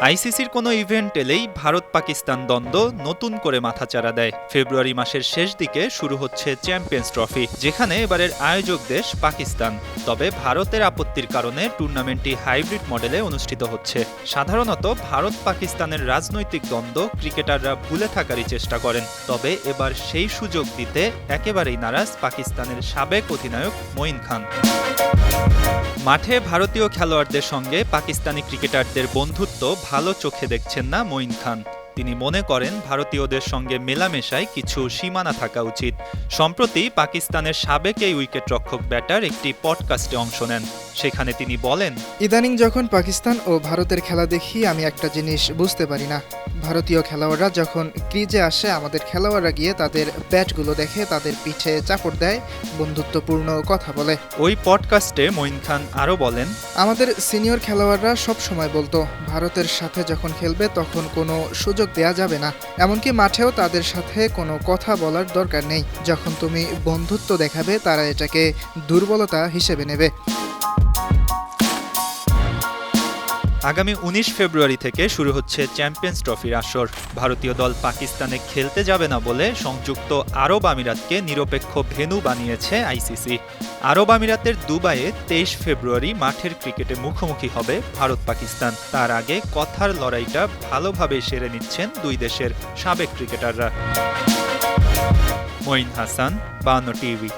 আইসিসির কোনো ইভেন্ট এলেই ভারত পাকিস্তান দ্বন্দ্ব নতুন করে মাথাচাড়া দেয়। ফেব্রুয়ারি মাসের শেষ দিকে শুরু হচ্ছে চ্যাম্পিয়ন্স ট্রফি, যেখানে এবারের আয়োজক দেশ পাকিস্তান। তবে ভারতের আপত্তির কারণে টুর্নামেন্টটি হাইব্রিড মডেলে অনুষ্ঠিত হচ্ছে। সাধারণত ভারত পাকিস্তানের রাজনৈতিক দ্বন্দ্ব ক্রিকেটাররা ভুলে থাকারই চেষ্টা করেন, তবে এবার সেই সুযোগ দিতে একেবারেই নারাজ পাকিস্তানের সাবেক অধিনায়ক মঈন খান। মাঠে ভারতীয় খেলোয়াড়দের সঙ্গে পাকিস্তানি ক্রিকেটারদের বন্ধুত্ব ভালো চোখে দেখছেন না মঈন খান। তিনি মনে করেন ভারতীয়দের সঙ্গে মেলামেশায় কিছু সীমানা থাকা উচিত। সম্প্রতি পাকিস্তানের সাবেক এই উইকেটরক্ষক ব্যাটার একটি পডকাস্টে অংশ নেন। সেখানে তিনি বলেন, ইদানিং যখন পাকিস্তান ও ভারতের খেলা দেখি আমি একটা জিনিস বুঝতে পারি না। ভারতীয় খেলোয়াড়রা যখন ক্রিজে আসে, আমাদের খেলোয়াড়রা গিয়ে তাদের ব্যাটগুলো দেখে, তাদের পিঠে চাপড় দেয়, বন্ধুত্বপূর্ণ কথা বলে। ওই পডকাস্টে মঈন খান আরও বলেন, আমাদের সিনিয়র খেলোয়াড়রা সব সময় বলতো ভারতের সাথে যখন খেলবে তখন কোনো সুযোগ দেয়া যাবে না, এমনকি মাঠেও তাদের সাথে কোনো কথা বলার দরকার নেই। যখন তুমি বন্ধুত্ব দেখাবে তারা এটাকে দুর্বলতা হিসেবে নেবে। আগামী ১৯ ফেব্রুয়ারি থেকে শুরু হচ্ছে চ্যাম্পিয়ন্স ট্রফির আসর। ভারতীয় দল পাকিস্তানে খেলতে যাবে না বলে সংযুক্ত আরব আমিরাতকে নিরপেক্ষ ভেন্যু বানিয়েছে আইসিসি। আরব আমিরাতের দুবাইয়ে ২৩ ফেব্রুয়ারি মাঠের ক্রিকেটে মুখোমুখি হবে ভারত পাকিস্তান। তার আগে কথার লড়াইটা ভালোভাবে সেরে নিচ্ছেন দুই দেশের সাবেক ক্রিকেটাররা। মঈন হাসান, ৫২ টিভি।